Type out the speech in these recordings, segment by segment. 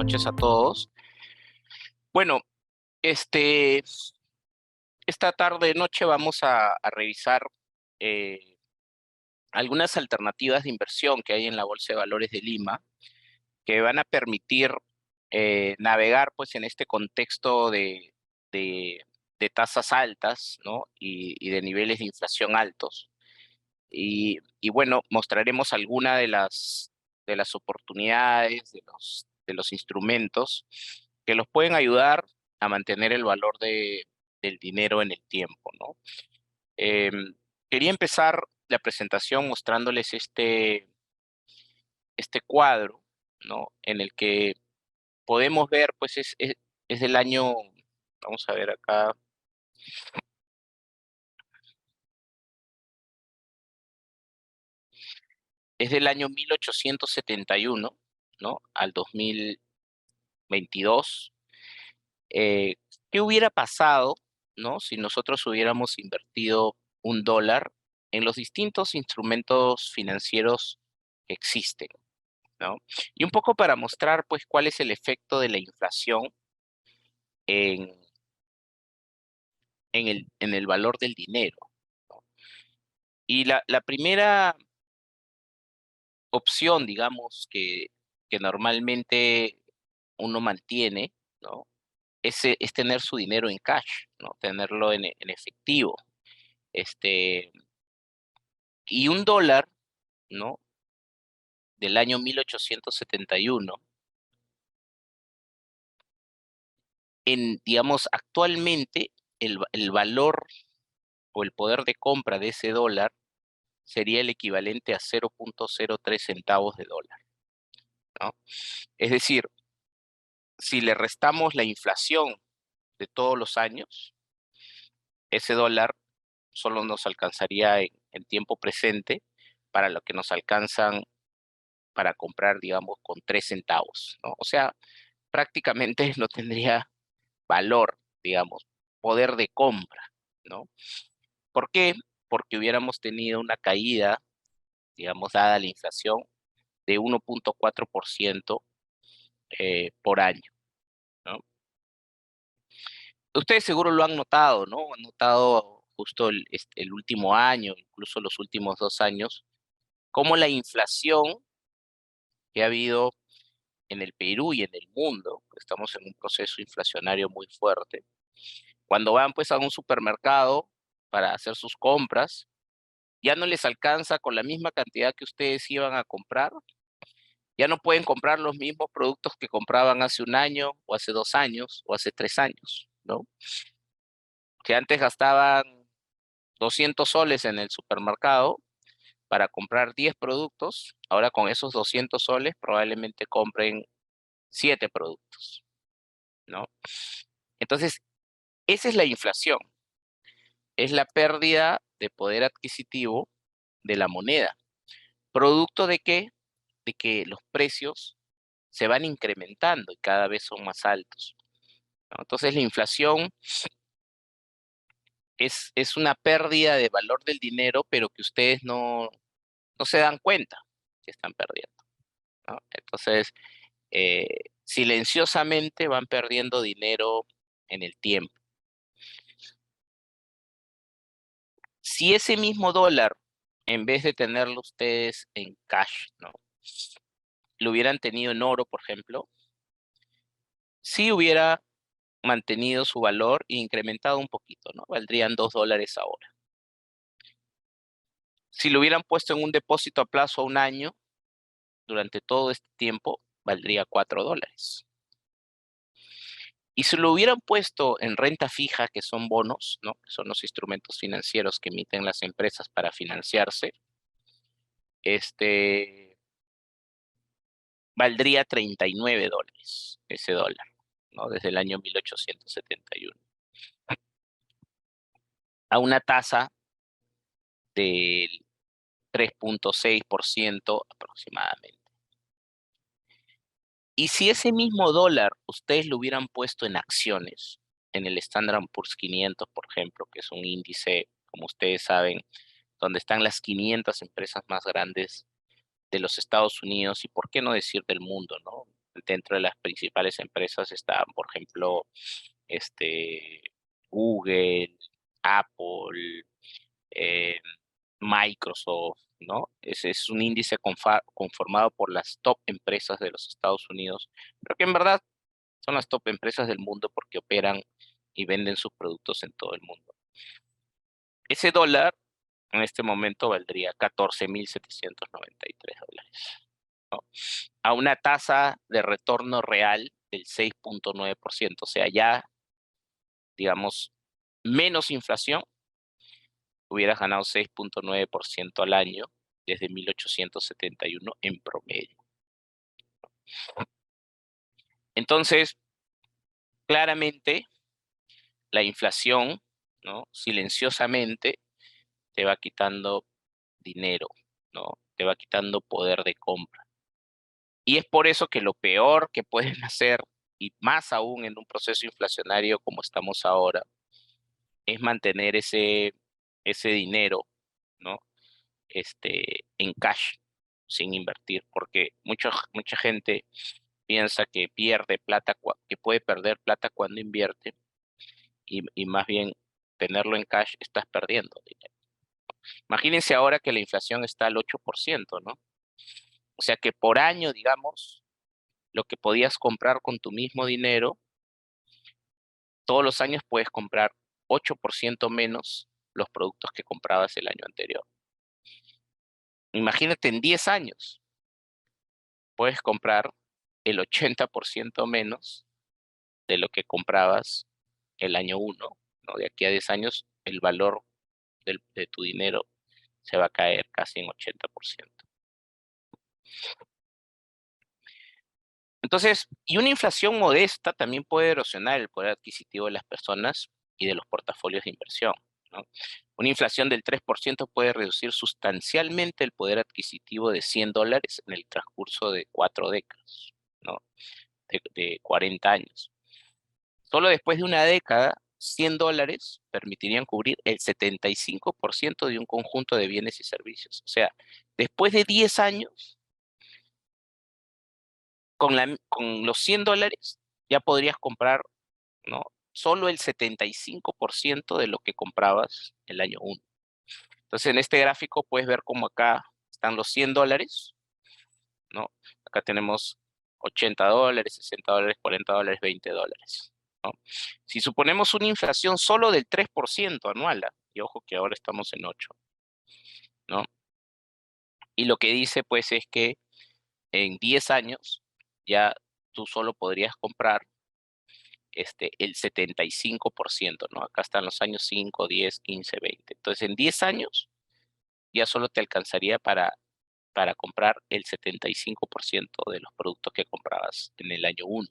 noches a todos. Bueno, este, esta tarde noche vamos a revisar eh, algunas alternativas de inversión que hay en la Bolsa de Valores de Lima que van a permitir navegar pues en este contexto de, de tasas altas, ¿no? Y de niveles de inflación altos. Y bueno, mostraremos algunas de las oportunidades, de los instrumentos que los pueden ayudar a mantener el valor del dinero en el tiempo, ¿no? Em, Quería empezar la presentación mostrándoles este cuadro, ¿no? En el que podemos ver, pues es del año, vamos a ver acá, es del año 1871, ¿no? Al 2022. Eh, ¿Qué hubiera pasado, ¿no? Si nosotros hubiéramos invertido $1 en los distintos instrumentos financieros que existen, ¿no? Y un poco para mostrar, pues, cuál es el efecto de la inflación en, en el valor del dinero, ¿no? Y la primera opción, digamos, que normalmente uno mantiene, ¿no? Es tener su dinero en cash, ¿no? Tenerlo en efectivo. Este, y $1, ¿no? Del año 1871, digamos, actualmente el valor o el poder de compra de ese dólar sería el equivalente a 0,03 centavos de dólar, ¿no? Es decir, si le restamos la inflación de todos los años, ese dólar solo nos alcanzaría en tiempo presente para lo que nos alcanzan para comprar, digamos, con 3 centavos, ¿no? O sea, prácticamente no tendría valor, digamos, poder de compra, ¿no? ¿Por qué? Porque hubiéramos tenido una caída, digamos, dada la inflación, de 1,4% por año, ¿no? Ustedes seguro lo han notado, ¿no? Han notado justo el último año, incluso los últimos 2 años, cómo la inflación que ha habido en el Perú y en el mundo, que estamos en un proceso inflacionario muy fuerte, cuando van pues a un supermercado para hacer sus compras, ya no les alcanza con la misma cantidad que ustedes iban a comprar, ya no pueden comprar los mismos productos que compraban hace un año o hace 2 años o hace 3 años, ¿no? Que antes gastaban 200 soles en el supermercado para comprar 10 productos, ahora con esos 200 soles probablemente compren 7 productos, ¿no? Entonces, esa es la inflación, es la pérdida de poder adquisitivo de la moneda. ¿Producto de qué? De que los precios se van incrementando y cada vez son más altos, ¿no? Entonces la inflación es una pérdida de valor del dinero, pero que ustedes no se dan cuenta que están perdiendo, ¿no? Entonces, eh, silenciosamente van perdiendo dinero en el tiempo. Si ese mismo dólar, en vez de tenerlo ustedes en cash, ¿no? Lo hubieran tenido en oro, por ejemplo, sí hubiera mantenido su valor e incrementado un poquito, ¿no? Valdrían $2 ahora. Si lo hubieran puesto en un depósito a plazo a un año, durante todo este tiempo, valdría $4. Y si lo hubieran puesto en renta fija, que son bonos, ¿no? Que son los instrumentos financieros que emiten las empresas para financiarse, este, valdría $39 ese dólar, ¿no? Desde el año 1871, a una tasa del 3,6% aproximadamente. Y si ese mismo dólar ustedes lo hubieran puesto en acciones, en el Standard & Poor's 500, por ejemplo, que es un índice, como ustedes saben, donde están las 500 empresas más grandes de los Estados Unidos y, por qué no decir, del mundo, ¿no? Dentro de las principales empresas están, por ejemplo, Google, Apple, eh, Microsoft, ¿no? Ese es un índice conformado por las top empresas de los Estados Unidos, pero que en verdad son las top empresas del mundo porque operan y venden sus productos en todo el mundo. Ese dólar en este momento valdría 14.793 dólares, ¿no? A una tasa de retorno real del 6.9%, o sea, ya, digamos, menos inflación, hubieras ganado 6.9% al año desde 1871 en promedio. Entonces, claramente, la inflación, ¿no? Silenciosamente te va quitando dinero, ¿no? Te va quitando poder de compra. Y es por eso que lo peor que pueden hacer, y más aún en un proceso inflacionario como estamos ahora, es mantener ese dinero, ¿no? En cash, sin invertir, porque mucha gente piensa que pierde plata, que puede perder plata cuando invierte, y más bien tenerlo en cash estás perdiendo dinero. Imagínense ahora que la inflación está al 8%, ¿no? O sea que por año, digamos, lo que podías comprar con tu mismo dinero, todos los años puedes comprar 8% menos los productos que comprabas el año anterior. Imagínate en 10 años, puedes comprar el 80% menos de lo que comprabas el año uno, ¿no? De aquí a 10 años, el valor de tu dinero se va a caer casi en 80%. Entonces, y una inflación modesta también puede erosionar el poder adquisitivo de las personas y de los portafolios de inversión, ¿no? Una inflación del 3% puede reducir sustancialmente el poder adquisitivo de $100 en el transcurso de 4 décadas, ¿no? De 40 años. Solo después de una década, $100 permitirían cubrir el 75% de un conjunto de bienes y servicios. O sea, después de 10 años, con los $100 ya podrías comprar, ¿no? Solo el 75% de lo que comprabas el año uno. Entonces, en este gráfico puedes ver cómo acá están los $100, ¿no? Acá tenemos $80, $60, $40, $20, ¿no? Si suponemos una inflación solo del 3% anual, y ojo que ahora estamos en 8, ¿no? Y lo que dice, pues, es que en 10 años ya tú solo podrías comprar el 75%, ¿no? Acá están los años 5, 10, 15, 20. Entonces, en 10 años ya solo te alcanzaría para comprar el 75% de los productos que comprabas en el año uno.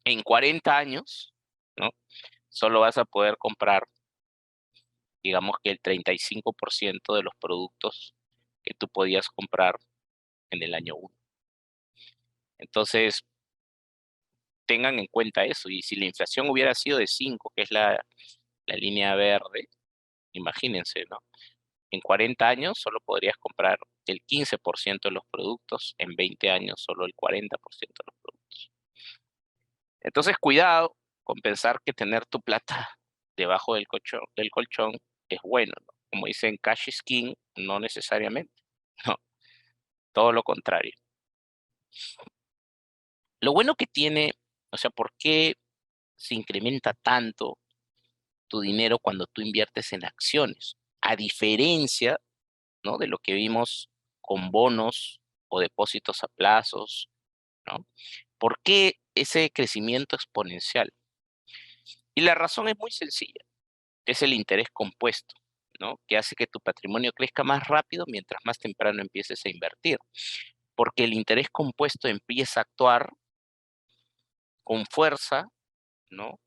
En 40 años, ¿no? Solo vas a poder comprar, digamos que el 35% de los productos que tú podías comprar en el año uno. Entonces, tengan en cuenta eso. Y si la inflación hubiera sido de 5, que es la línea verde, imagínense, ¿no? En 40 años solo podrías comprar el 15% de los productos, en 20 años solo el 40% de los productos. Entonces, cuidado con pensar que tener tu plata debajo del colchón es bueno, ¿no? Como dicen, cash is king, no necesariamente, no, todo lo contrario. Lo bueno que tiene, o sea, ¿por qué se incrementa tanto tu dinero cuando tú inviertes en acciones? A diferencia, ¿no? De lo que vimos con bonos o depósitos a plazos, ¿no? ¿Por qué ese crecimiento exponencial? Y la razón es muy sencilla, es el interés compuesto, ¿no? Que hace que tu patrimonio crezca más rápido mientras más temprano empieces a invertir, porque el interés compuesto empieza a actuar con fuerza, ¿no?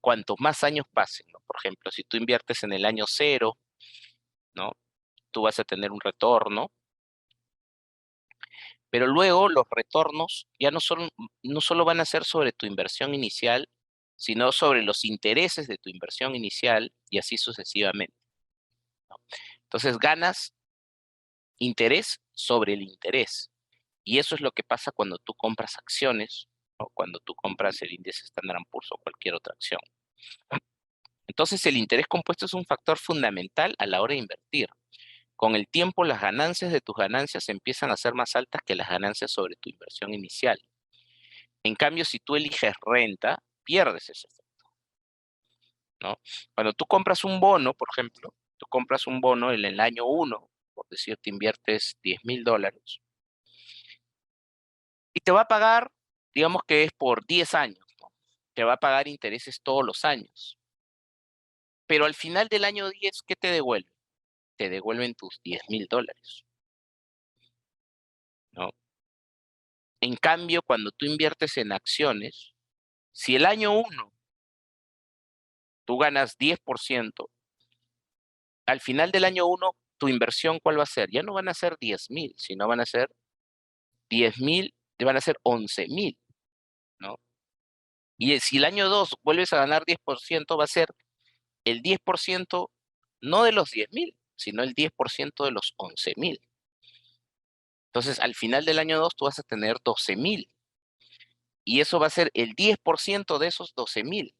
Cuantos más años pasen, ¿no? Por ejemplo, si tú inviertes en el año cero, ¿no? Tú vas a tener un retorno, pero luego los retornos ya no solo van a ser sobre tu inversión inicial, sino sobre los intereses de tu inversión inicial y así sucesivamente, ¿no? Entonces ganas interés sobre el interés. Y eso es lo que pasa cuando tú compras acciones o cuando tú compras el índice Standard & Poor's o cualquier otra acción. Entonces, el interés compuesto es un factor fundamental a la hora de invertir. Con el tiempo, las ganancias de tus ganancias empiezan a ser más altas que las ganancias sobre tu inversión inicial. En cambio, si tú eliges renta, pierdes ese efecto, ¿no? Cuando tú compras un bono, por ejemplo, tú compras un bono en el año 1, por decir, te inviertes $10,000 y te va a pagar, digamos que es por 10 años, ¿no? Te va a pagar intereses todos los años. Pero al final del año 10, ¿qué te devuelve? Te devuelven tus $10,000, ¿no? En cambio, cuando tú inviertes en acciones, si el año 1 tú ganas 10%, al final del año 1, tu inversión, ¿cuál va a ser? Ya no van a ser 10,000, sino van a ser 10,000, van a ser 11,000, ¿no? Y si el año 2 vuelves a ganar 10%, va a ser el 10% no de los 10,000, sino el 10% de los 11,000. Entonces, al final del año 2 tú vas a tener 12,000. Y eso va a ser el 10% de esos 12,000.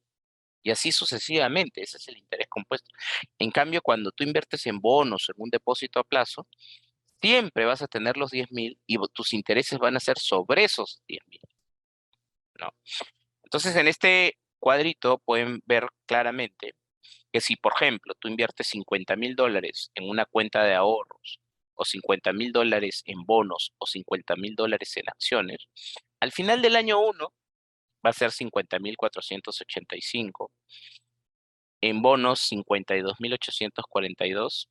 Y así sucesivamente. Ese es el interés compuesto. En cambio, cuando tú inviertes en bonos, en un depósito a plazo, siempre vas a tener los 10,000 y tus intereses van a ser sobre esos 10,000, ¿no? Entonces, en este cuadrito pueden ver claramente que si, por ejemplo, tú inviertes $50,000 en una cuenta de ahorros, o $50,000 en bonos, o $50,000 en acciones, al final del año 1 va a ser 50,485, en bonos 52,842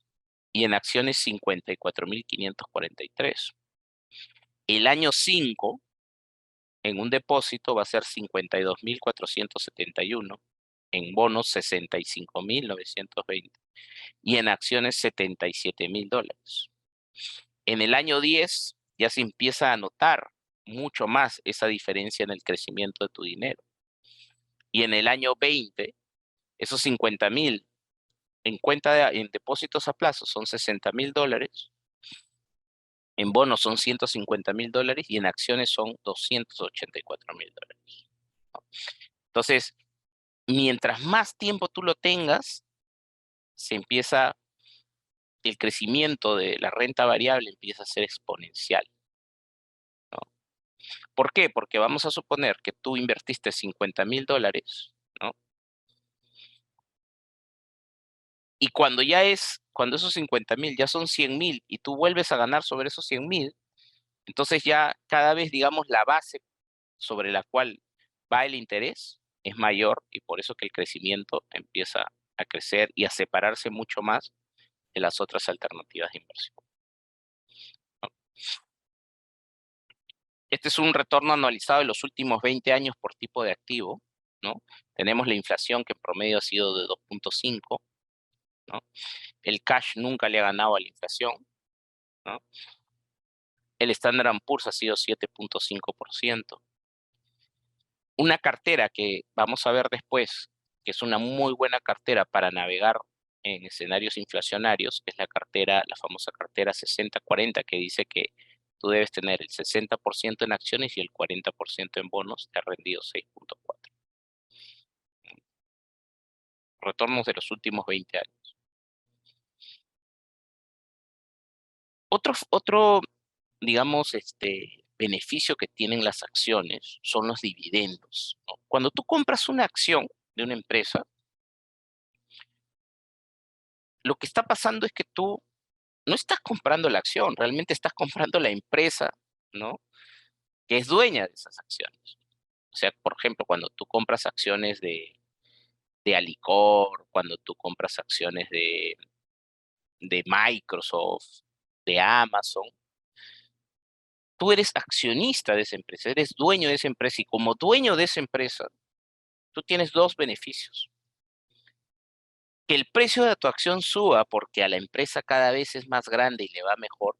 y en acciones 54,543. El año 5 en un depósito va a ser 52,471, en bonos 65,920 y en acciones $77,000. En el año 10 ya se empieza a notar mucho más esa diferencia en el crecimiento de tu dinero. Y en el año 20, esos 50,000 en depósitos a plazo son $60,000, en bonos son $150,000 y en acciones son $284,000. Entonces, mientras más tiempo tú lo tengas, se empieza, el crecimiento de la renta variable empieza a ser exponencial, ¿no? ¿Por qué? Porque vamos a suponer que tú invertiste $50,000, ¿no? Y cuando esos 50,000 ya son 100,000 y tú vuelves a ganar sobre esos 100,000, entonces ya cada vez, digamos, la base sobre la cual va el interés es mayor y por eso que el crecimiento empieza a crecer y a separarse mucho más de las otras alternativas de inversión, ¿no? Este es un retorno anualizado de los últimos 20 años por tipo de activo, ¿no? Tenemos la inflación que en promedio ha sido de 2,5, ¿no? El cash nunca le ha ganado a la inflación, ¿no? El Standard & Poor's ha sido 7,5%. Una cartera que vamos a ver después, que es una muy buena cartera para navegar en escenarios inflacionarios, es la famosa cartera 60-40, que dice que tú debes tener el 60% en acciones y el 40% en bonos, te ha rendido 6,4. Retornos de los últimos 20 años. Otro, digamos, beneficio que tienen las acciones son los dividendos, ¿no? Cuando tú compras una acción de una empresa, lo que está pasando es que tú no estás comprando la acción, realmente estás comprando la empresa, ¿no? Que es dueña de esas acciones. O sea, por ejemplo, cuando tú compras acciones de Alicor, cuando tú compras acciones de Microsoft, de Amazon, tú eres accionista de esa empresa, eres dueño de esa empresa y como dueño de esa empresa, tú tienes dos beneficios. Que el precio de tu acción suba porque a la empresa cada vez es más grande y le va mejor,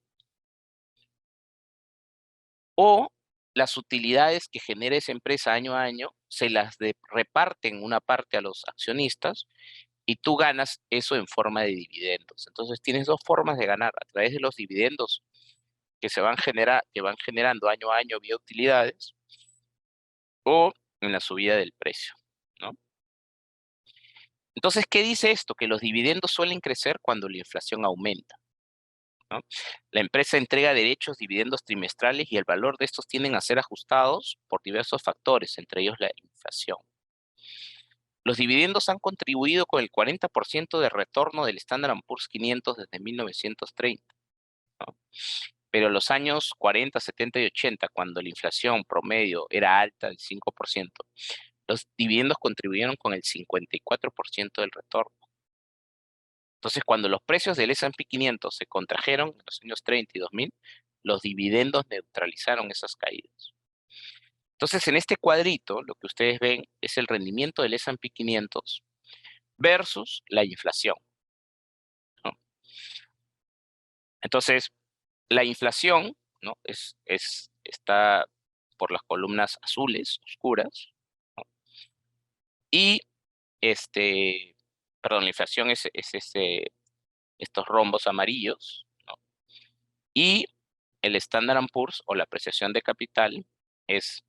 o las utilidades que genera esa empresa año a año se las reparten una parte a los accionistas y tú ganas eso en forma de dividendos. Entonces tienes dos formas de ganar, a través de los dividendos que van generando año a año vía utilidades o en la subida del precio, ¿no? Entonces, ¿qué dice esto? Que los dividendos suelen crecer cuando la inflación aumenta, ¿no? La empresa entrega derechos, dividendos trimestrales y el valor de estos tienden a ser ajustados por diversos factores, entre ellos la inflación. Los dividendos han contribuido con el 40% de retorno del Standard Poor's 500 desde 1930, ¿no? Pero en los años 40, 70 y 80, cuando la inflación promedio era alta, del 5%, los dividendos contribuyeron con el 54% del retorno. Entonces, cuando los precios del S&P 500 se contrajeron en los años 30 y 2000, los dividendos neutralizaron esas caídas. Entonces, en este cuadrito, lo que ustedes ven es el rendimiento del S&P 500 versus la inflación, ¿no? Entonces, la inflación, ¿no? Está por las columnas azules, oscuras, ¿no? Y, perdón, la inflación estos rombos amarillos, ¿no? Y el Standard Poor's o la apreciación de capital es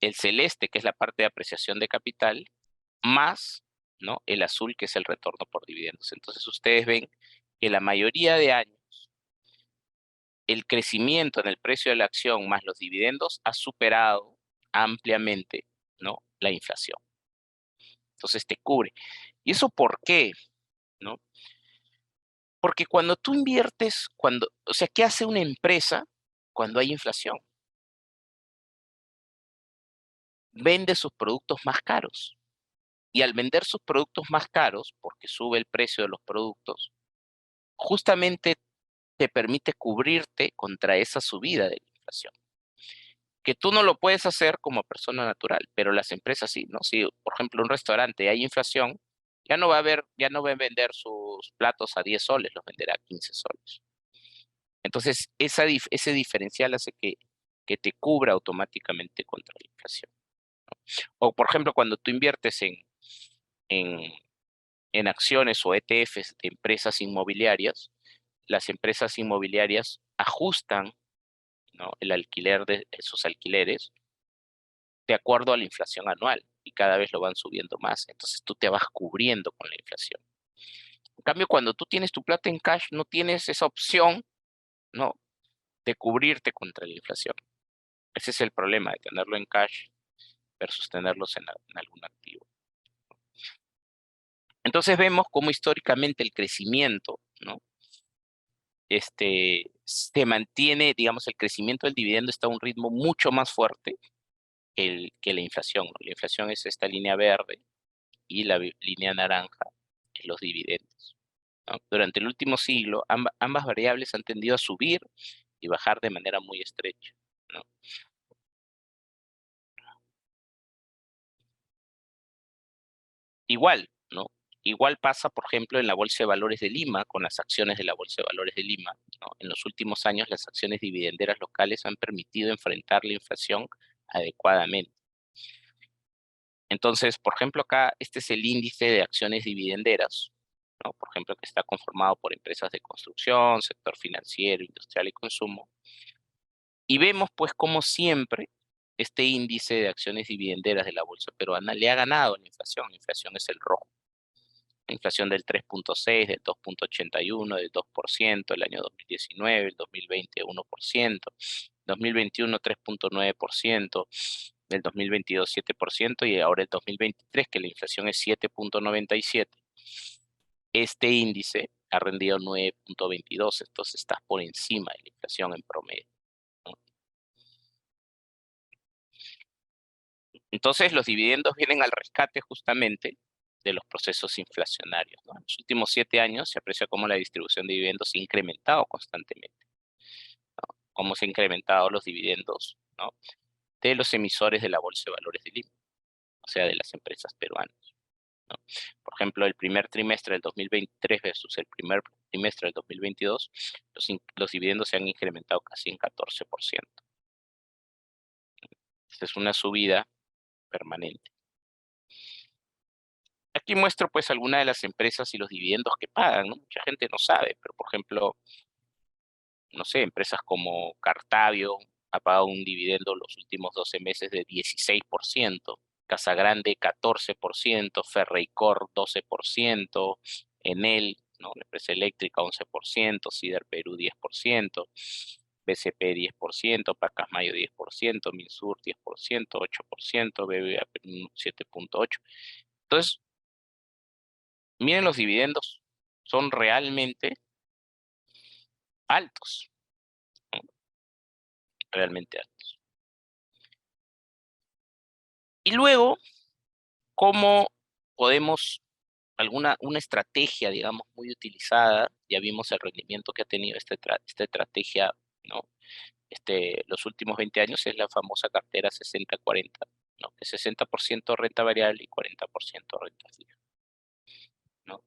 el celeste, que es la parte de apreciación de capital, más, ¿no? El azul, que es el retorno por dividendos. Entonces ustedes ven que la mayoría de años el crecimiento en el precio de la acción más los dividendos ha superado ampliamente, ¿no? La inflación. Entonces te cubre. ¿Y eso por qué? ¿No? Porque cuando tú inviertes, o sea, ¿qué hace una empresa cuando hay inflación? Vende sus productos más caros. Y al vender sus productos más caros, porque sube el precio de los productos, justamente te permite cubrirte contra esa subida de la inflación. Que tú no lo puedes hacer como persona natural, pero las empresas sí, ¿no? Si, por ejemplo, un restaurante hay inflación, ya no va a vender sus platos a 10 soles, los venderá a 15 soles. Entonces, ese diferencial hace que te cubra automáticamente contra la inflación. O, por ejemplo, cuando tú inviertes en, en acciones o ETFs de empresas inmobiliarias, las empresas inmobiliarias ajustan, ¿no? El alquiler de esos alquileres de acuerdo a la inflación anual y cada vez lo van subiendo más. Entonces tú te vas cubriendo con la inflación. En cambio, cuando tú tienes tu plata en cash, no tienes esa opción, ¿no? De cubrirte contra la inflación. Ese es el problema de tenerlo en cash versus tenerlos en algún activo. Entonces vemos cómo históricamente el crecimiento, ¿no? Se mantiene, digamos, el crecimiento del dividendo está a un ritmo mucho más fuerte que la inflación, ¿no? La inflación es esta línea verde y la línea naranja es los dividendos, ¿no? Durante el último siglo, ambas variables han tendido a subir y bajar de manera muy estrecha, ¿no? Igual, ¿no? Igual pasa, por ejemplo, en la Bolsa de Valores de Lima, con las acciones de la Bolsa de Valores de Lima, ¿no? En los últimos años, las acciones dividenderas locales han permitido enfrentar la inflación adecuadamente. Entonces, por ejemplo, acá este es el índice de acciones dividenderas, ¿no? Por ejemplo, que está conformado por empresas de construcción, sector financiero, industrial y consumo. Y vemos, pues, como siempre, este índice de acciones dividenderas de la bolsa peruana le ha ganado a la inflación. La inflación es el rojo. La inflación del 3,6, del 2,81, del 2%, el año 2019, el 2020, 1%, 2021, 3,9%, del 2022, 7%, y ahora el 2023, que la inflación es 7,97. Este índice ha rendido 9,22, entonces está por encima de la inflación en promedio, ¿no? Entonces, los dividendos vienen al rescate justamente de los procesos inflacionarios, ¿no? En los últimos 7 años se aprecia cómo la distribución de dividendos se ha incrementado constantemente, ¿no? Cómo se han incrementado los dividendos, ¿no? De los emisores de la Bolsa de Valores de Lima, o sea, de las empresas peruanas, ¿no? Por ejemplo, el primer trimestre del 2023 versus el primer trimestre del 2022, los dividendos se han incrementado casi en 14%. Esta es una subida permanente. Aquí muestro pues algunas de las empresas y los dividendos que pagan, ¿no? Mucha gente no sabe, pero por ejemplo, no sé, empresas como Cartavio ha pagado un dividendo los últimos 12 meses de 16%, Casagrande 14%, Ferreycor 12%, Enel, ¿no? La empresa eléctrica 11%, Sider Perú 10%, BCP 10%, Pacasmayo 10%, Minsur 10%, 8%, BBVA Perú 7.8%. Entonces, miren los dividendos, son realmente altos, ¿no? Realmente altos. Y luego, ¿cómo podemos, una estrategia, digamos, muy utilizada? Ya vimos el rendimiento que ha tenido esta estrategia, ¿no? Los últimos 20 años es la famosa cartera 60-40, ¿no? Que 60% renta variable y 40% renta fija, ¿no?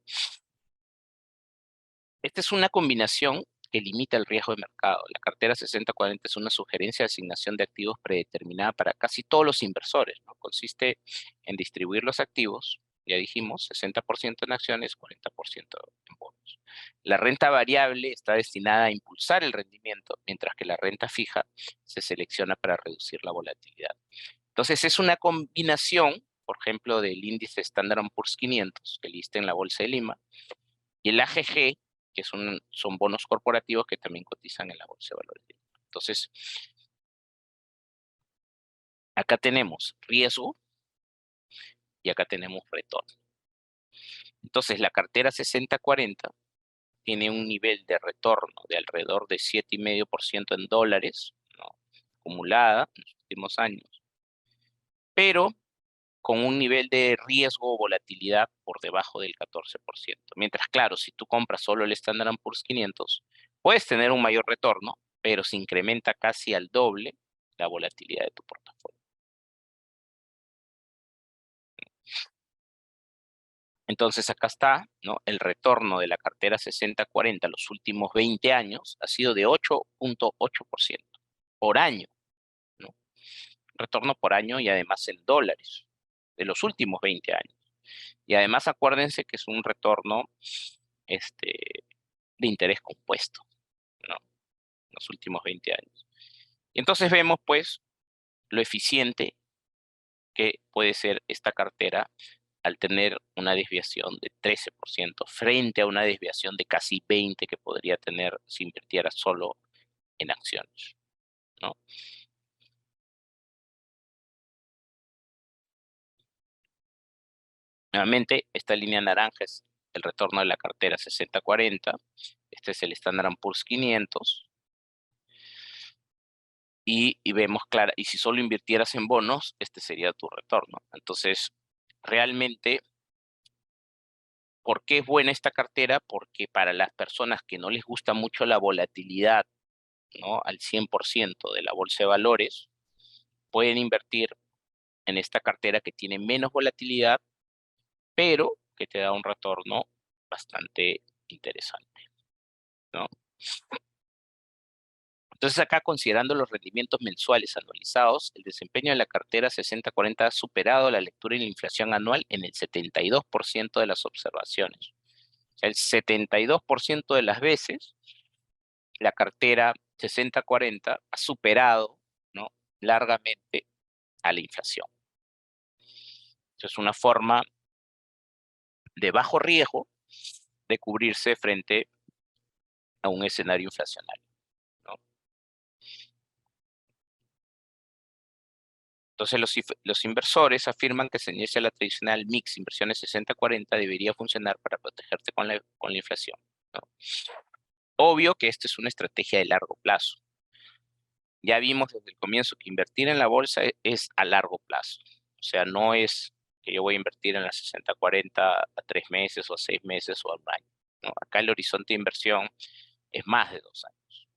Esta es una combinación que limita el riesgo de mercado. La cartera 60-40 es una sugerencia de asignación de activos predeterminada para casi todos los inversores, ¿no? Consiste en distribuir los activos, ya dijimos, 60% en acciones, 40% en bonos. La renta variable está destinada a impulsar el rendimiento, mientras que la renta fija se selecciona para reducir la volatilidad. Entonces, es una combinación, por ejemplo, del índice Standard Poor's 500, que lista en la Bolsa de Lima, y el AGG, que son bonos corporativos que también cotizan en la Bolsa de Valores. Entonces, acá tenemos riesgo y acá tenemos retorno. Entonces, la cartera 60-40 tiene un nivel de retorno de alrededor de 7,5% en dólares, ¿no? Acumulada en los últimos años, pero con un nivel de riesgo o volatilidad por debajo del 14%. Mientras, claro, si tú compras solo el Standard Poor's 500, puedes tener un mayor retorno, pero se incrementa casi al doble la volatilidad de tu portafolio. Entonces, acá está, ¿no? El retorno de la cartera 60-40 los últimos 20 años ha sido de 8,8% por año, ¿no? Retorno por año y además en dólares de los últimos 20 años. Y además acuérdense que es un retorno este, de interés compuesto, ¿no? En los últimos 20 años. Y entonces vemos, pues, lo eficiente que puede ser esta cartera al tener una desviación de 13% frente a una desviación de casi 20% que podría tener si invirtiera solo en acciones, ¿no? Nuevamente, esta línea naranja es el retorno de la cartera 60-40. Este es el Standard Poor's 500. Y vemos clara, y si solo invirtieras en bonos, este sería tu retorno. Entonces, realmente, ¿por qué es buena esta cartera? Porque para las personas que no les gusta mucho la volatilidad, ¿no? Al 100% de la bolsa de valores, pueden invertir en esta cartera que tiene menos volatilidad, pero que te da un retorno bastante interesante, ¿no? Entonces acá, considerando los rendimientos mensuales anualizados, el desempeño de la cartera 60-40 ha superado la lectura y la inflación anual en el 72% de las observaciones. O sea, el 72% de las veces la cartera 60-40 ha superado, ¿no? Largamente a la inflación. Eso es una forma de bajo riesgo de cubrirse frente a un escenario inflacionario, ¿no? Entonces, los inversores afirman que se inicia la tradicional mix inversiones 60-40 debería funcionar para protegerte con la inflación, ¿no? Obvio que esta es una estrategia de largo plazo. Ya vimos desde el comienzo que invertir en la bolsa es a largo plazo. O sea, no es que yo voy a invertir en la 60-40 a 3 meses o a 6 meses o a un año, ¿no? Acá el horizonte de inversión es más de 2 años.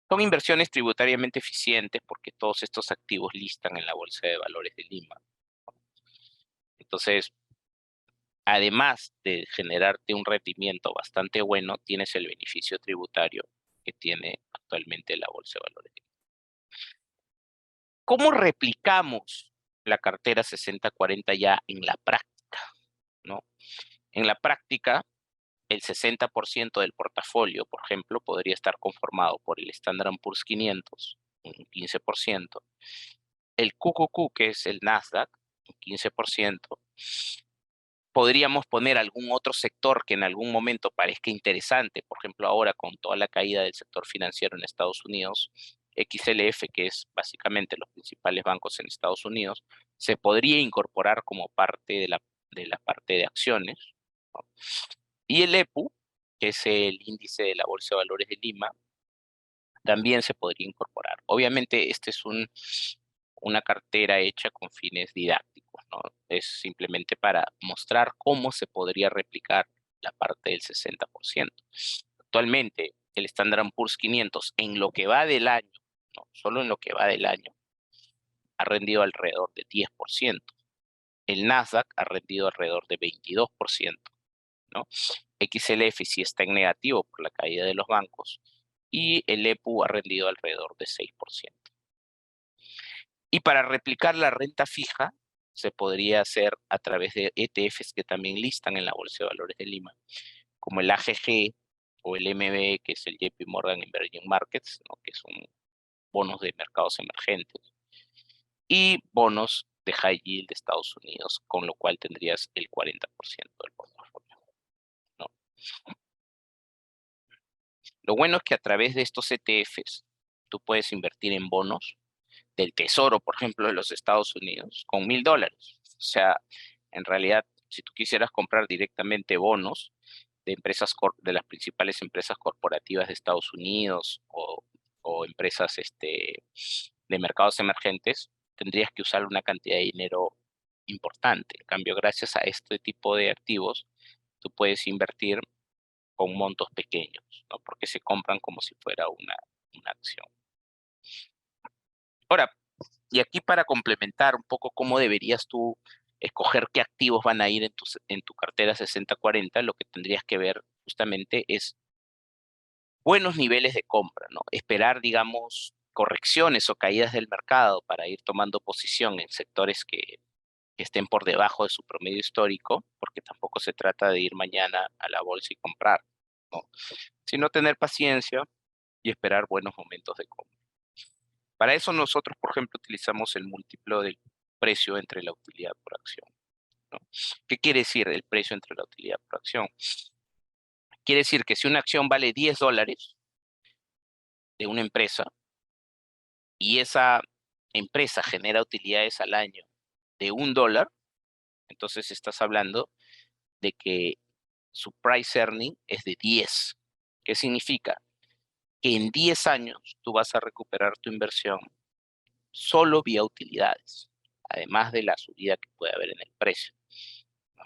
Son inversiones tributariamente eficientes porque todos estos activos listan en la Bolsa de Valores de Lima. Entonces, además de generarte un rendimiento bastante bueno, tienes el beneficio tributario que tiene actualmente la Bolsa de Valores. ¿Cómo replicamos la cartera 60-40 ya en la práctica, ¿no? En la práctica, el 60% del portafolio, por ejemplo, podría estar conformado por el Standard Poor's 500, un 15%, el QQQ, que es el Nasdaq, un 15%. Podríamos poner algún otro sector que en algún momento parezca interesante, por ejemplo, ahora con toda la caída del sector financiero en Estados Unidos, XLF, que es básicamente los principales bancos en Estados Unidos, se podría incorporar como parte de la parte de acciones, ¿no? Y el EPU, que es el índice de la Bolsa de Valores de Lima, también se podría incorporar. Obviamente, este es una cartera hecha con fines didácticos, ¿no? Es simplemente para mostrar cómo se podría replicar la parte del 60%. Actualmente, el Standard Poor's 500 en lo que va del año, ¿no? Solo en lo que va del año, ha rendido alrededor de 10%. El Nasdaq ha rendido alrededor de 22%, ¿no? XLF sí está en negativo por la caída de los bancos y el EPU ha rendido alrededor de 6%. Y para replicar la renta fija, se podría hacer a través de ETFs que también listan en la Bolsa de Valores de Lima, como el AGG o el MB, que es el JP Morgan Emerging Markets, ¿no? Que son bonos de mercados emergentes, y bonos de high yield de Estados Unidos, con lo cual tendrías el 40% del portafolio, ¿no? Lo bueno es que a través de estos ETFs tú puedes invertir en bonos del Tesoro, por ejemplo, de los Estados Unidos, con $1,000. O sea, en realidad, si tú quisieras comprar directamente bonos de de las principales empresas corporativas de Estados Unidos o empresas de mercados emergentes, tendrías que usar una cantidad de dinero importante. En cambio, gracias a este tipo de activos, tú puedes invertir con montos pequeños, ¿no? Porque se compran como si fuera una acción. Ahora, y aquí para complementar un poco cómo deberías tú escoger qué activos van a ir en tu cartera 60/40, lo que tendrías que ver justamente es buenos niveles de compra, ¿no? Esperar, digamos, correcciones o caídas del mercado para ir tomando posición en sectores que estén por debajo de su promedio histórico, porque tampoco se trata de ir mañana a la bolsa y comprar, ¿no? Sino tener paciencia y esperar buenos momentos de compra. Para eso nosotros, por ejemplo, utilizamos el múltiplo del precio entre la utilidad por acción, ¿no? ¿Qué quiere decir el precio entre la utilidad por acción? Quiere decir que si una acción vale $10 de una empresa y esa empresa genera utilidades al año de $1, entonces estás hablando de que su price earning es de 10. ¿Qué significa? Que en 10 años tú vas a recuperar tu inversión solo vía utilidades, además de la subida que puede haber en el precio, ¿no?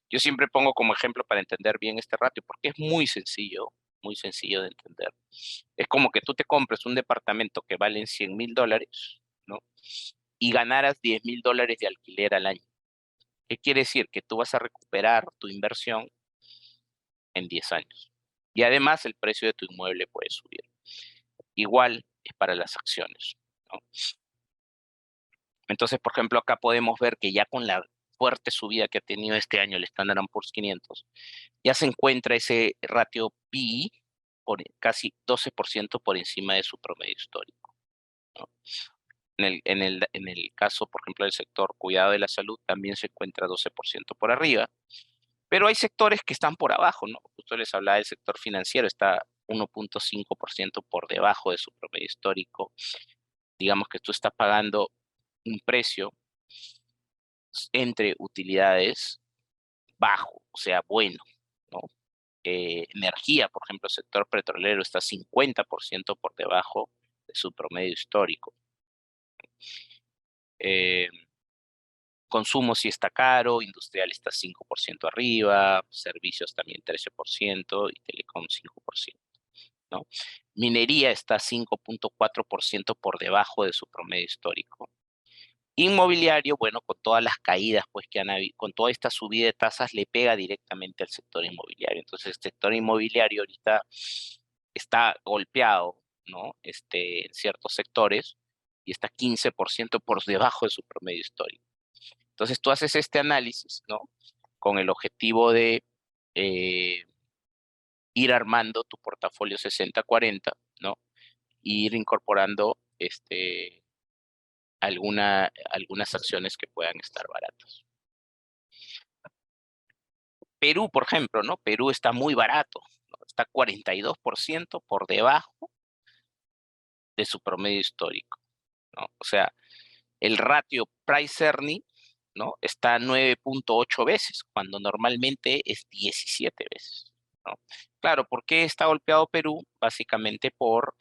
Yo siempre pongo como ejemplo para entender bien este ratio, porque es muy sencillo de entender. Es como que tú te compres un departamento que vale $100,000, ¿no? Y ganaras $10,000 de alquiler al año. ¿Qué quiere decir? Que tú vas a recuperar tu inversión en 10 años. Y además el precio de tu inmueble puede subir. Igual es para las acciones, ¿no? Entonces, por ejemplo, acá podemos ver que ya con la fuerte subida que ha tenido este año el Standard Poor's 500, ya se encuentra ese ratio PI por casi 12% por encima de su promedio histórico, ¿no? En el caso, por ejemplo, del sector cuidado de la salud, también se encuentra 12% por arriba, pero hay sectores que están por abajo, ¿no? Justo les hablaba del sector financiero, está 1,5% por debajo de su promedio histórico. Digamos que tú estás pagando un precio entre utilidades bajo, o sea, bueno, ¿no? Energía, por ejemplo, el sector petrolero está 50% por debajo de su promedio histórico. Eh, Consumo sí está caro, industrial está 5% arriba, servicios también 13% y telecom 5%, ¿no? Minería está 5,4% por debajo de su promedio histórico. Inmobiliario, bueno, con todas las caídas pues que han habido, con toda esta subida de tasas le pega directamente al sector inmobiliario. Entonces, el sector inmobiliario ahorita está golpeado, ¿no? En ciertos sectores y está 15% por debajo de su promedio histórico. Entonces, tú haces este análisis, ¿no? Con el objetivo de ir armando tu portafolio 60-40, ¿no? Y ir incorporando algunas acciones que puedan estar baratas. Perú, por ejemplo, ¿no? Perú está muy barato, ¿no? Está 42% por debajo de su promedio histórico, ¿no? O sea, el ratio price-earning, ¿no? Está 9.8 veces, cuando normalmente es 17 veces, ¿no? Claro, ¿por qué está golpeado Perú? Básicamente por,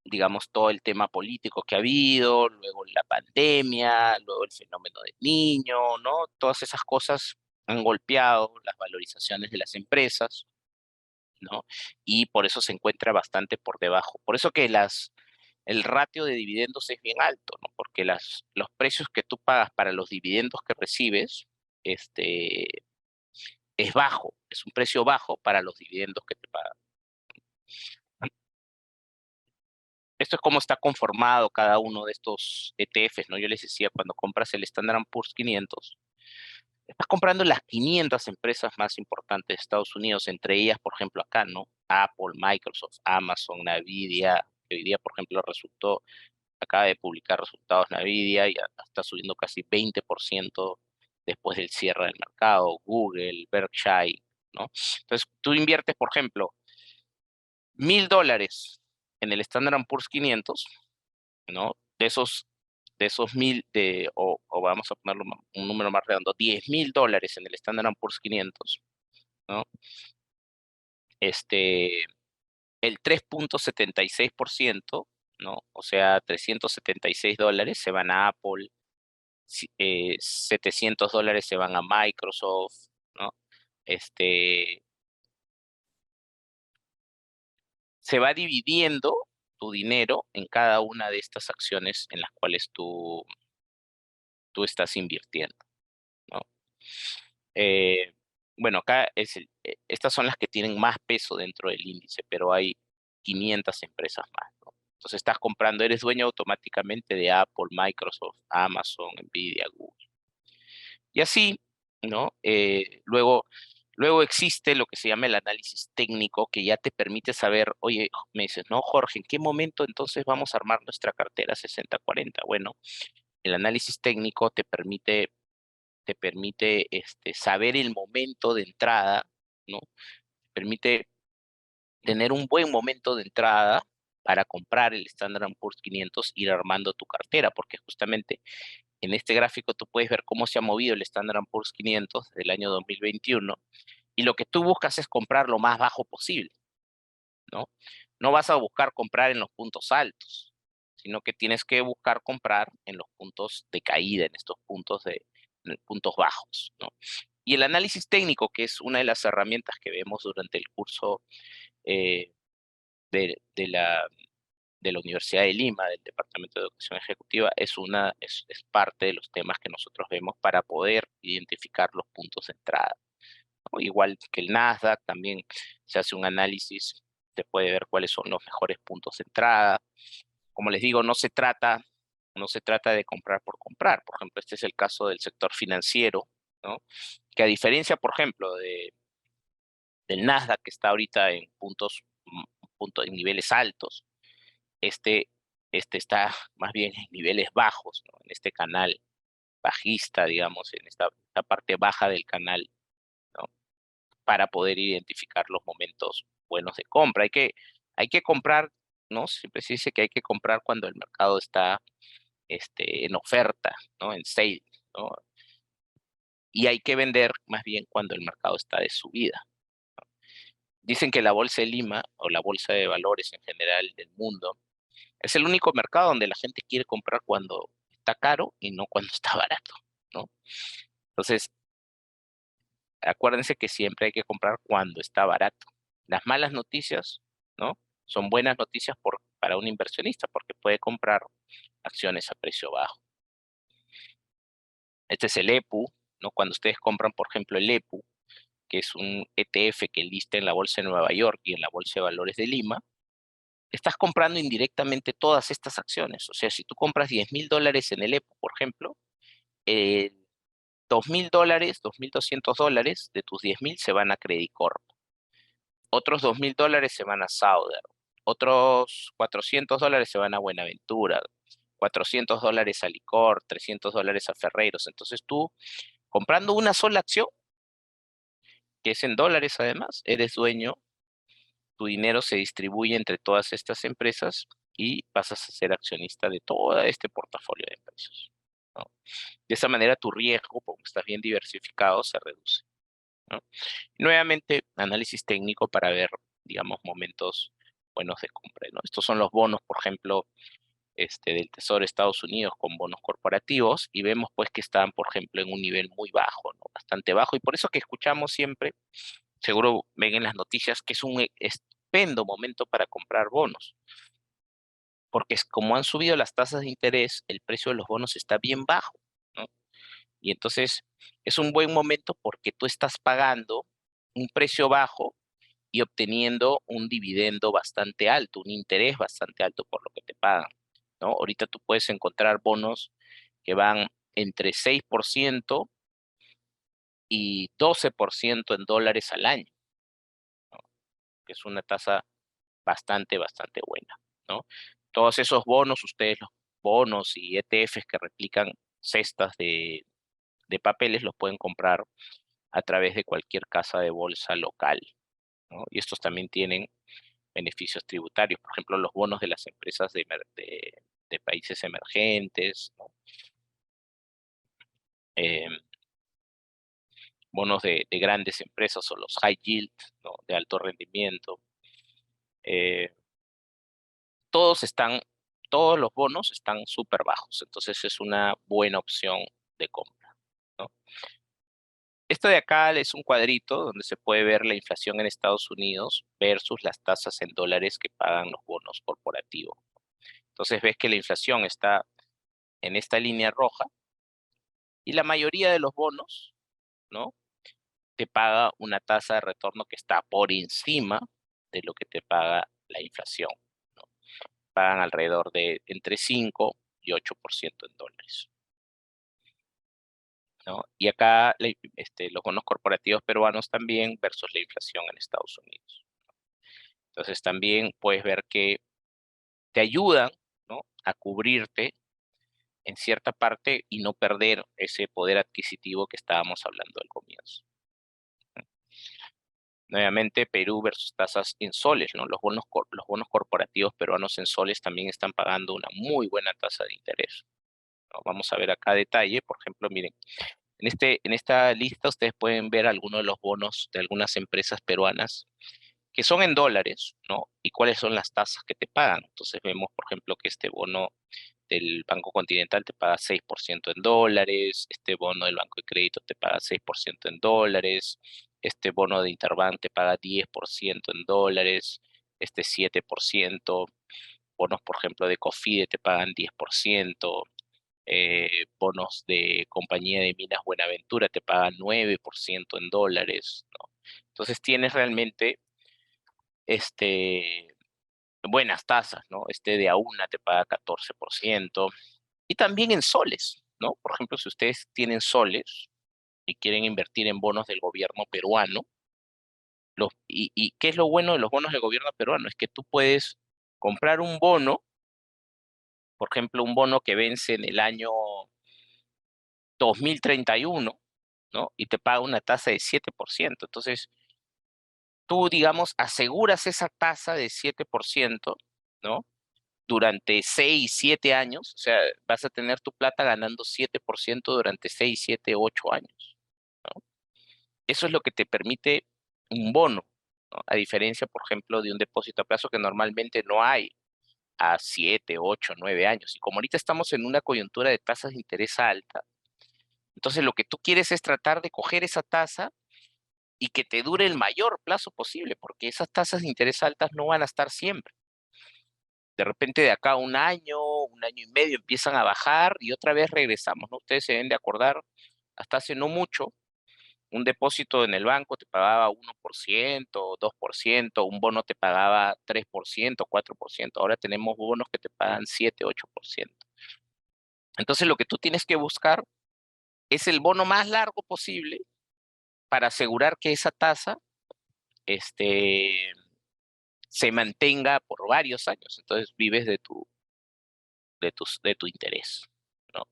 digamos, todo el tema político que ha habido, luego la pandemia, luego el fenómeno del niño, ¿no? Todas esas cosas han golpeado las valorizaciones de las empresas, ¿no? Y por eso se encuentra bastante por debajo. Por eso que el ratio de dividendos es bien alto, ¿no? Porque los precios que tú pagas para los dividendos que recibes, es bajo, es un precio bajo para los dividendos que te pagan. Esto es cómo está conformado cada uno de estos ETFs, ¿no? Yo les decía, cuando compras el Standard Poor's 500, estás comprando las 500 empresas más importantes de Estados Unidos, entre ellas, por ejemplo, acá, ¿no? Apple, Microsoft, Amazon, Nvidia, que hoy día, por ejemplo, acaba de publicar resultados Nvidia y está subiendo casi 20% después del cierre del mercado, Google, Berkshire, ¿no? Entonces, tú inviertes, por ejemplo, $1,000 en el Standard Poor's 500, ¿no? De esos 1,000, o vamos a ponerlo un número más redondo, $10,000 en el Standard Poor's 500, ¿no? Este, el 3.76%, ¿no? O sea, $376 se van a Apple, $700 se van a Microsoft, ¿no? Este, Se va dividiendo tu dinero en cada una de estas acciones en las cuales tú estás invirtiendo, ¿no? Eh, bueno, acá estas son las que tienen más peso dentro del índice, pero hay 500 empresas más, ¿no? Entonces estás comprando, eres dueño automáticamente de Apple, Microsoft, Amazon, Nvidia, Google. Y así, ¿no? Luego existe lo que se llama el análisis técnico, que ya te permite saber, oye, me dices, no, Jorge, ¿en qué momento entonces vamos a armar nuestra cartera 60-40? Bueno, el análisis técnico te permite saber el momento de entrada, ¿no? Te permite tener un buen momento de entrada para comprar el Standard Poor's 500, ir armando tu cartera, porque justamente en este gráfico tú puedes ver cómo se ha movido el Standard Poor's 500 del año 2021 y lo que tú buscas es comprar lo más bajo posible, ¿no? No vas a buscar comprar en los puntos altos, sino que tienes que buscar comprar en los puntos de caída, en puntos bajos, ¿no? Y el análisis técnico, que es una de las herramientas que vemos durante el curso eh, de la Universidad de Lima, del Departamento de Educación Ejecutiva, es parte de los temas que nosotros vemos para poder identificar los puntos de entrada, ¿no? Igual que el Nasdaq, también se hace un análisis, se puede ver cuáles son los mejores puntos de entrada. Como les digo, no se trata de comprar por comprar. Por ejemplo, este es el caso del sector financiero, ¿no? Que a diferencia, por ejemplo, del Nasdaq, que está ahorita en en niveles altos, este, este está más bien en niveles bajos, ¿no? En este canal bajista, digamos, en esta parte baja del canal, ¿no? Para poder identificar los momentos buenos de compra. Hay que comprar, ¿no? Siempre se dice que hay que comprar cuando el mercado está en oferta, ¿no? En sale, ¿no? Y hay que vender más bien cuando el mercado está de subida. Dicen que la bolsa de Lima o la bolsa de valores en general del mundo es el único mercado donde la gente quiere comprar cuando está caro y no cuando está barato, ¿no? Entonces, acuérdense que siempre hay que comprar cuando está barato. Las malas noticias, ¿no? Son buenas noticias para un inversionista porque puede comprar acciones a precio bajo. Este es el EPU, ¿no? Cuando ustedes compran, por ejemplo, el EPU, que es un ETF que lista en la Bolsa de Nueva York y en la Bolsa de Valores de Lima, estás comprando indirectamente todas estas acciones. O sea, si tú compras $10,000 en el EPU, por ejemplo, $2,000, $2,200 de tus 10,000 se van a Credit Corp. Otros $2.000 se van a Sauder, otros $400 se van a Buenaventura, $400 a Licor, $300 a Ferreiros. Entonces tú, comprando una sola acción, que es en dólares además, eres dueño, tu dinero se distribuye entre todas estas empresas y pasas a ser accionista de todo este portafolio de empresas, ¿no? De esa manera tu riesgo, como estás bien diversificado, se reduce, ¿no? Nuevamente, análisis técnico para ver, digamos, momentos buenos de compra, ¿no? Estos son los bonos, por ejemplo, del Tesoro de Estados Unidos con bonos corporativos y vemos pues que están, por ejemplo, en un nivel muy bajo, ¿no? Bastante bajo, y por eso que escuchamos siempre, seguro ven en las noticias, que es un estupendo momento para comprar bonos, porque es como han subido las tasas de interés, el precio de los bonos está bien bajo, ¿no? Y entonces es un buen momento porque tú estás pagando un precio bajo y obteniendo un dividendo bastante alto, un interés bastante alto por lo que te pagan, ¿no? Ahorita tú puedes encontrar bonos que van entre 6% y 12% en dólares al año, ¿no? Que es una tasa bastante buena, ¿no? Todos esos bonos, ustedes los bonos y ETFs que replican cestas de papeles, los pueden comprar a través de cualquier casa de bolsa local, ¿no? Y estos también tienen beneficios tributarios, por ejemplo, los bonos de las empresas de países emergentes, ¿no? Eh, Bonos de grandes empresas o los high yield, ¿no? De alto rendimiento. eh, todos están, todos los bonos están súper bajos, entonces es una buena opción de compra, ¿no? Esto de acá es un cuadrito donde se puede ver la inflación en Estados Unidos versus las tasas en dólares que pagan los bonos corporativos. Entonces ves que la inflación está en esta línea roja y la mayoría de los bonos, ¿no? Te paga una tasa de retorno que está por encima de lo que te paga la inflación, ¿no? Pagan alrededor de entre 5 y 8% en dólares, ¿no? Y acá los bonos corporativos peruanos también versus la inflación en Estados Unidos. Entonces también puedes ver que te ayudan, ¿no? A cubrirte en cierta parte y no perder ese poder adquisitivo que estábamos hablando al comienzo. Nuevamente, Perú versus tasas en soles, ¿no? Los bonos corporativos peruanos en soles también están pagando una muy buena tasa de interés, ¿no? Vamos a ver acá detalle, por ejemplo, miren, en esta lista ustedes pueden ver algunos de los bonos de algunas empresas peruanas que son en dólares, ¿no? Y cuáles son las tasas que te pagan. Entonces vemos, por ejemplo, que este bono del Banco Continental te paga 6% en dólares, este bono del Banco de Crédito te paga 6% en dólares, este bono de Interbank te paga 10% en dólares, este 7%, bonos, por ejemplo, de Cofide te pagan 10%, bonos de Compañía de Minas Buenaventura te pagan 9% en dólares, ¿no? Entonces tienes realmente este, buenas tasas, ¿no? Este de a una te paga 14%, y también en soles, ¿no? Por ejemplo, si ustedes tienen soles y quieren invertir en bonos del gobierno peruano, y ¿qué es lo bueno de los bonos del gobierno peruano? Es que tú puedes comprar un bono, por ejemplo, un bono que vence en el año 2031, ¿no? Y te paga una tasa de 7%. Entonces, tú, digamos, aseguras esa tasa de 7%, ¿no? Durante 6, 7 años, o sea, vas a tener tu plata ganando 7% durante 6, 7, 8 años, ¿no? Eso es lo que te permite un bono, ¿no? A diferencia, por ejemplo, de un depósito a plazo que normalmente no hay a 7, 8, 9 años. Y como ahorita estamos en una coyuntura de tasas de interés alta, entonces lo que tú quieres es tratar de coger esa tasa y que te dure el mayor plazo posible, porque esas tasas de interés altas no van a estar siempre. De repente de acá a un año y medio empiezan a bajar y otra vez regresamos, ¿no? Ustedes se deben de acordar, hasta hace no mucho, un depósito en el banco te pagaba 1%, 2%, un bono te pagaba 3%, 4%. Ahora tenemos bonos que te pagan 7, 8%. Entonces lo que tú tienes que buscar es el bono más largo posible para asegurar que esa tasa se mantenga por varios años. Entonces vives de tu interés, ¿no?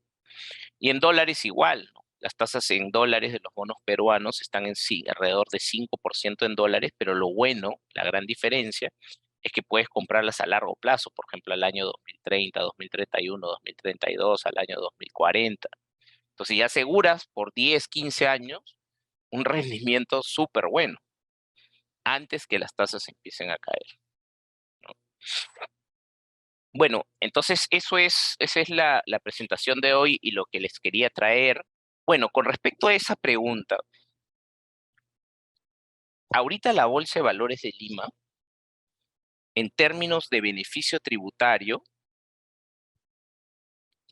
Y en dólares igual, ¿no? Las tasas en dólares de los bonos peruanos están en sí, alrededor de 5% en dólares, pero lo bueno, la gran diferencia, es que puedes comprarlas a largo plazo, por ejemplo, al año 2030, 2031, 2032, al año 2040. Entonces ya aseguras por 10, 15 años un rendimiento súper bueno antes que las tasas empiecen a caer, ¿no? Bueno, entonces esa es la presentación de hoy y lo que les quería traer. Bueno, con respecto a esa pregunta, ahorita la Bolsa de Valores de Lima, en términos de beneficio tributario,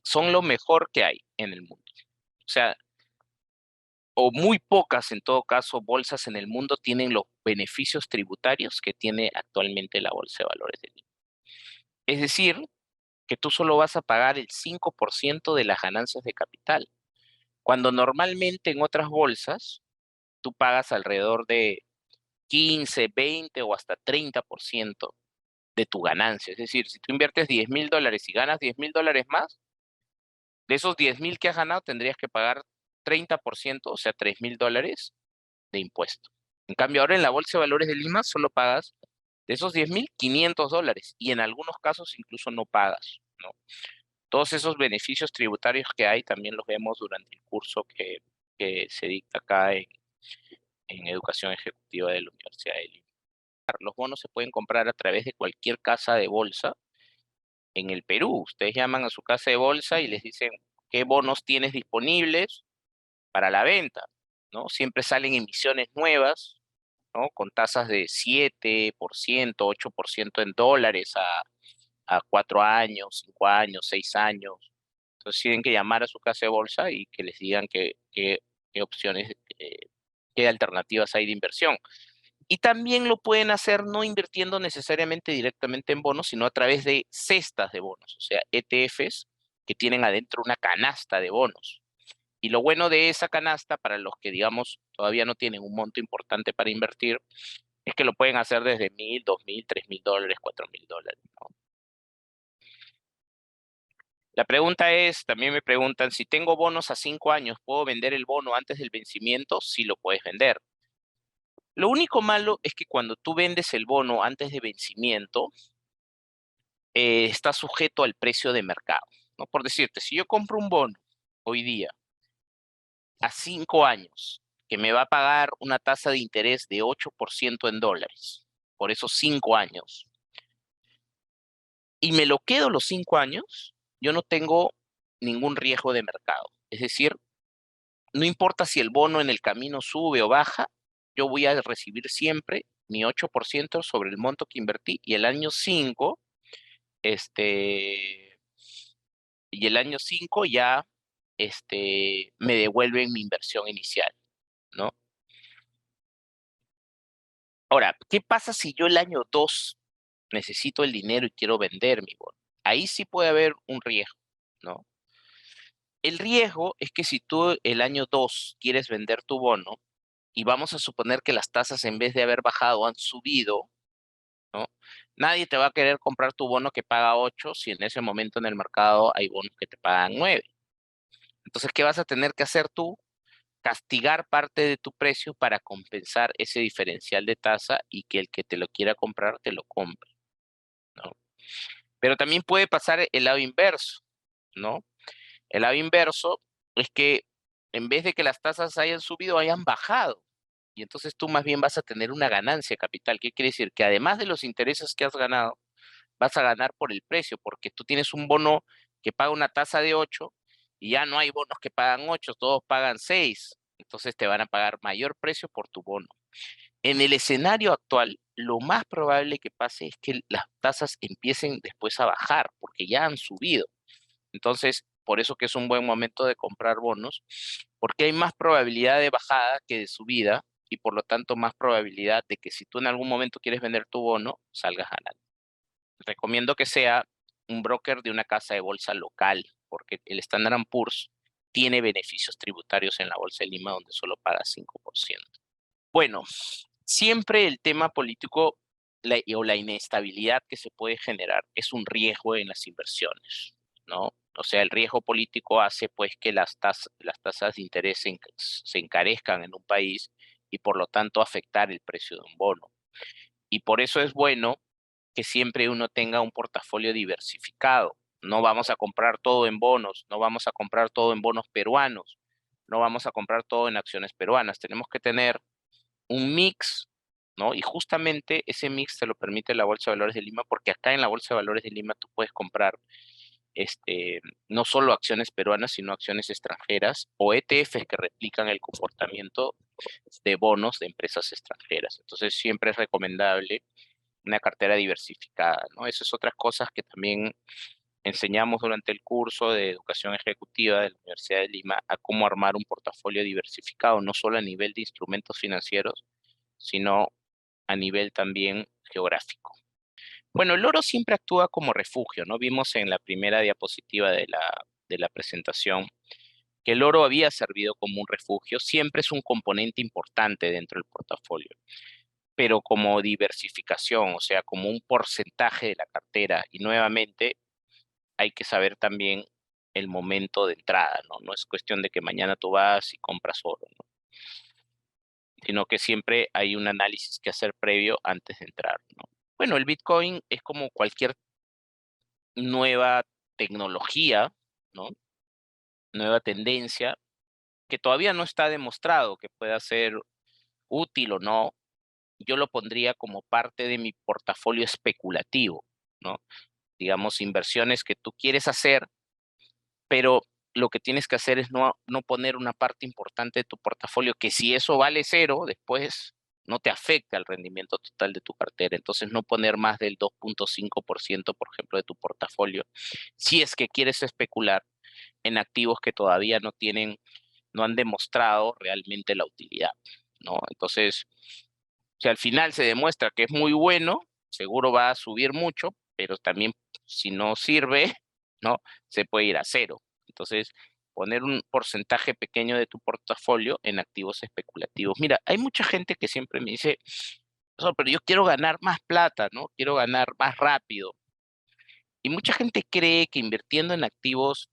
son lo mejor que hay en el mundo. O sea, o muy pocas en todo caso bolsas en el mundo tienen los beneficios tributarios que tiene actualmente la Bolsa de Valores de Lima. Es decir, que tú solo vas a pagar el 5% de las ganancias de capital, cuando normalmente en otras bolsas tú pagas alrededor de 15, 20 o hasta 30% de tu ganancia. Es decir, si tú inviertes $10,000 y ganas $10,000 más, de esos 10,000 que has ganado tendrías que pagar 30%, o sea, $3,000 de impuesto. En cambio, ahora en la Bolsa de Valores de Lima solo pagas de esos 10,000, $500 y en algunos casos incluso no pagas, ¿no? Todos esos beneficios tributarios que hay también los vemos durante el curso que se dicta acá en Educación Ejecutiva de la Universidad de Lima. Los bonos se pueden comprar a través de cualquier casa de bolsa en el Perú. Ustedes llaman a su casa de bolsa y les dicen qué bonos tienes disponibles para la venta, ¿no? Siempre salen emisiones nuevas, ¿no? Con tasas de 7%, 8% en dólares a 4 años, 5 años, 6 años. Entonces tienen que llamar a su casa de bolsa y que les digan qué opciones, qué alternativas hay de inversión. Y también lo pueden hacer no invirtiendo necesariamente directamente en bonos, sino a través de cestas de bonos, o sea, ETFs que tienen adentro una canasta de bonos. Y lo bueno de esa canasta, para los que, digamos, todavía no tienen un monto importante para invertir, es que lo pueden hacer desde 1,000, 2,000, $3,000, $4,000, ¿no? La pregunta es, también me preguntan, si tengo bonos a 5 años, ¿puedo vender el bono antes del vencimiento? Sí lo puedes vender. Lo único malo es que cuando tú vendes el bono antes de vencimiento, está sujeto al precio de mercado, ¿no? Por decirte, si yo compro un bono hoy día a 5 años, que me va a pagar una tasa de interés de 8% en dólares, por esos 5 años, y me lo quedo los 5 años, yo no tengo ningún riesgo de mercado. Es decir, no importa si el bono en el camino sube o baja, yo voy a recibir siempre mi 8% sobre el monto que invertí y el año 5, este, y el año 5 ya me devuelven mi inversión inicial, ¿no? Ahora, ¿qué pasa si yo el año 2 necesito el dinero y quiero vender mi bono? Ahí sí puede haber un riesgo, ¿no? El riesgo es que si tú el año 2 quieres vender tu bono y vamos a suponer que las tasas en vez de haber bajado han subido, ¿no? Nadie te va a querer comprar tu bono que paga 8 si en ese momento en el mercado hay bonos que te pagan 9. Entonces, ¿qué vas a tener que hacer tú? Castigar parte de tu precio para compensar ese diferencial de tasa y que el que te lo quiera comprar te lo compre, ¿no? Pero también puede pasar el lado inverso, ¿no? El lado inverso es que en vez de que las tasas hayan subido, hayan bajado. Y entonces tú más bien vas a tener una ganancia de capital. ¿Qué quiere decir? Que además de los intereses que has ganado, vas a ganar por el precio, porque tú tienes un bono que paga una tasa de 8 y ya no hay bonos que pagan 8, todos pagan 6. Entonces te van a pagar mayor precio por tu bono. En el escenario actual, lo más probable que pase es que las tasas empiecen después a bajar, porque ya han subido. Entonces, por eso que es un buen momento de comprar bonos, porque hay más probabilidad de bajada que de subida y por lo tanto más probabilidad de que si tú en algún momento quieres vender tu bono, salgas ganando. Recomiendo que sea un broker de una casa de bolsa local, porque el Standard Poor's tiene beneficios tributarios en la Bolsa de Lima donde solo paga 5%. Bueno, Siempre el tema político o la inestabilidad que se puede generar es un riesgo en las inversiones, ¿no? O sea, el riesgo político hace pues que las tasas de interés se encarezcan en un país y por lo tanto afectar el precio de un bono. Y por eso es bueno que siempre uno tenga un portafolio diversificado. No vamos a comprar todo en bonos, no vamos a comprar todo en bonos peruanos, no vamos a comprar todo en acciones peruanas. Tenemos que tener un mix, ¿no? Y justamente ese mix te lo permite la Bolsa de Valores de Lima, porque acá en la Bolsa de Valores de Lima tú puedes comprar este, no solo acciones peruanas, sino acciones extranjeras o ETFs que replican el comportamiento de bonos de empresas extranjeras. Entonces siempre es recomendable una cartera diversificada, ¿no? Esas es otras cosas que también enseñamos durante el curso de educación ejecutiva de la Universidad de Lima a cómo armar un portafolio diversificado, no solo a nivel de instrumentos financieros, sino a nivel también geográfico. Bueno, el oro siempre actúa como refugio, ¿no? Vimos en la primera diapositiva de la presentación que el oro había servido como un refugio, siempre es un componente importante dentro del portafolio, pero como diversificación, o sea, como un porcentaje de la cartera. Y nuevamente hay que saber también el momento de entrada, ¿no? No es cuestión de que mañana tú vas y compras oro, ¿no? Sino que siempre hay un análisis que hacer previo antes de entrar, ¿no? Bueno, el Bitcoin es como cualquier nueva tecnología, ¿no? Nueva tendencia que todavía no está demostrado que pueda ser útil o no. Yo lo pondría como parte de mi portafolio especulativo, ¿no? Digamos, inversiones que tú quieres hacer, pero lo que tienes que hacer es no poner una parte importante de tu portafolio, que si eso vale cero, después no te afecta el rendimiento total de tu cartera. Entonces, no poner más del 2.5%, por ejemplo, de tu portafolio, si es que quieres especular en activos que todavía no han demostrado realmente la utilidad, ¿no? Entonces, si al final se demuestra que es muy bueno, seguro va a subir mucho, pero también si no sirve, ¿no? Se puede ir a cero. Entonces, poner un porcentaje pequeño de tu portafolio en activos especulativos. Mira, hay mucha gente que siempre me dice, "No, pero yo quiero ganar más plata, ¿no? Quiero ganar más rápido". Y mucha gente cree que invirtiendo en activos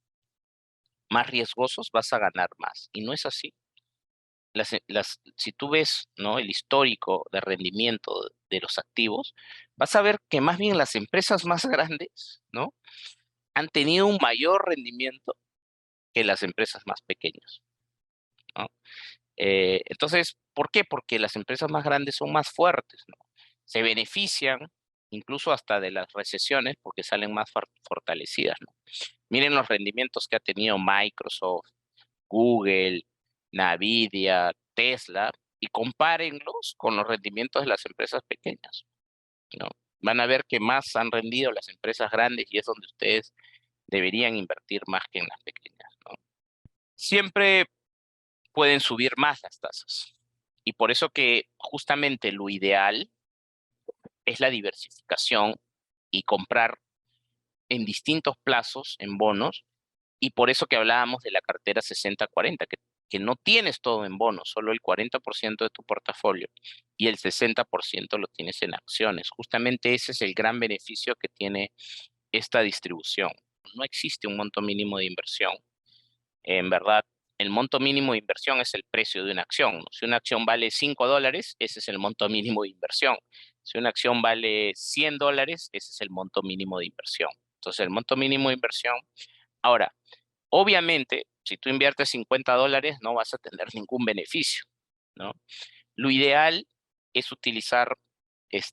más riesgosos vas a ganar más. Y no es así. Si tú ves, ¿no? El histórico de rendimiento de los activos, vas a ver que más bien las empresas más grandes, ¿no? Han tenido un mayor rendimiento que las empresas más pequeñas, ¿no? Entonces, ¿por qué? Porque las empresas más grandes son más fuertes, ¿no? Se benefician incluso hasta de las recesiones porque salen más fortalecidas, ¿no? Miren los rendimientos que ha tenido Microsoft, Google, Nvidia, Tesla, y compárenlos con los rendimientos de las empresas pequeñas, ¿no? Van a ver que más han rendido las empresas grandes y es donde ustedes deberían invertir más que en las pequeñas, ¿no? Siempre pueden subir más las tasas. Y por eso que justamente lo ideal es la diversificación y comprar en distintos plazos en bonos. Y por eso que hablábamos de la cartera 60-40, que no tienes todo en bonos, solo el 40% de tu portafolio y el 60% lo tienes en acciones. Justamente ese es el gran beneficio que tiene esta distribución. No existe un monto mínimo de inversión. En verdad, el monto mínimo de inversión es el precio de una acción, ¿no? Si una acción vale $5, ese es el monto mínimo de inversión. Si una acción vale $100, ese es el monto mínimo de inversión. Entonces, el monto mínimo de inversión. Ahora, obviamente, si tú inviertes $50, no vas a tener ningún beneficio, ¿no? Lo ideal es utilizar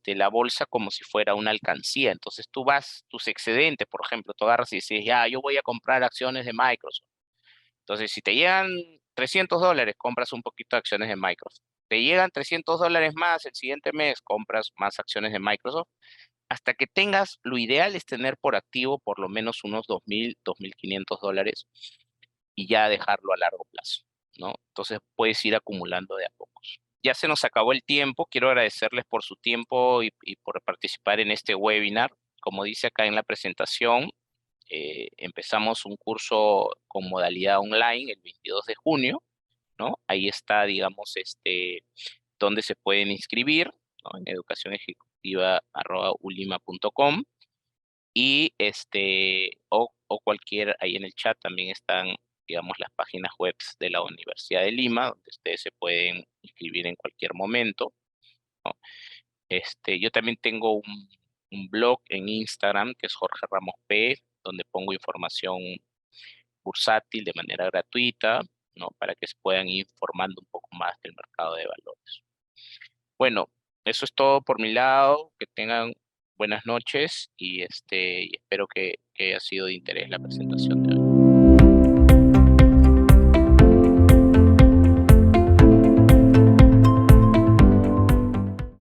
la bolsa como si fuera una alcancía. Entonces tú vas, tus excedentes, por ejemplo, tú agarras y dices, ya, yo voy a comprar acciones de Microsoft. Entonces, si te llegan $300, compras un poquito de acciones de Microsoft. Te llegan $300 más el siguiente mes, compras más acciones de Microsoft, hasta que tengas, lo ideal es tener por activo por lo menos unos 2.000, $2.500 y ya dejarlo a largo plazo, ¿no? Entonces puedes ir acumulando de a pocos. Ya se nos acabó el tiempo, quiero agradecerles por su tiempo y por participar en este webinar. Como dice acá en la presentación, empezamos un curso con modalidad online el 22 de junio, ¿no? Ahí está, digamos, donde se pueden inscribir, ¿no? En educacionejecutiva@ulima.com y o cualquier, ahí en el chat también están, digamos, las páginas web de la Universidad de Lima, donde ustedes se pueden inscribir en cualquier momento, ¿no? Yo también tengo un blog en Instagram que es Jorge Ramos P, donde pongo información bursátil de manera gratuita, ¿no? Para que se puedan ir informando un poco más del mercado de valores. Bueno, eso es todo por mi lado. Que tengan buenas noches y espero que haya sido de interés la presentación de hoy.